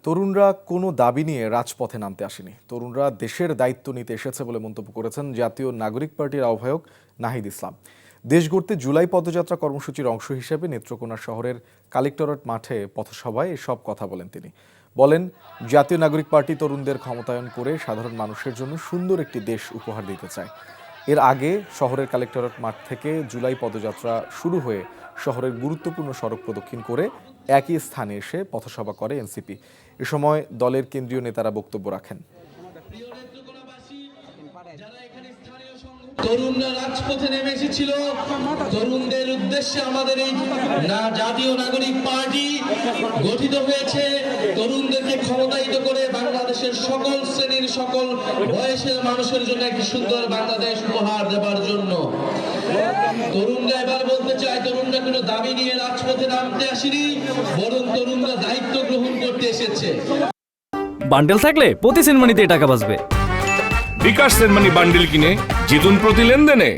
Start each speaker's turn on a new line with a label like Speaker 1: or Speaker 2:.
Speaker 1: তরুণরা কোনো দাবি নিয়ে রাজপথে নামতে আসেনি, তরুণরা দেশের দায়িত্ব নিতে এসেছে বলে মন্তব্য করেছেন জাতীয় নাগরিক পার্টির আহ্বায়ক নাহিদ ইসলাম। দেশ গড়তে জুলাই পদযাত্রা কর্মসূচির অংশ হিসেবে নেত্রকোনা শহরের কালেক্টরেট মাঠে পথসভায় এসব কথা বলেন তিনি। বলেন, জাতীয় নাগরিক পার্টি তরুণদের ক্ষমতায়ন করে সাধারণ মানুষের জন্য সুন্দর একটি দেশ উপহার দিতে চায়। এর আগে শহরের কালেক্টরেট মাঠ থেকে জুলাই পদযাত্রা শুরু হয়ে শহরের গুরুত্বপূর্ণ সড়ক প্রদক্ষিণ করে একই স্থানে এসে পথসভা করে এনসিপি। এ সময় দলের কেন্দ্রীয় নেতারা বক্তব্য রাখেন।
Speaker 2: তরুণরা রাজপথে নেমে এসেছিল। তরুণদের উদ্দেশ্যে আমাদের এই জাতীয় নাগরিক পার্টি গঠিত হয়েছে, তরুণদেরকে ক্ষমতায়িত করে বাংলাদেশের সকল শ্রেণীর সকল বয়সের মানুষের জন্য একটি সুন্দর বাংলাদেশ উপহার দেওয়ার জন্য। তরুণরা এবার বলতে চায়, তরুণরা কোনো দাবি নিয়ে রাজপথে নামতে আসেনি, বরং তরুণরা দায়িত্ব গ্রহণ করতে এসেছে।
Speaker 3: বান্ডেল থাকলে প্রতি সেনমানিতে টাকা বাঁচবে।
Speaker 4: বিকাশ সেনমানি বান্ডিল কিনে জিতুন প্রতি লেনদেনে।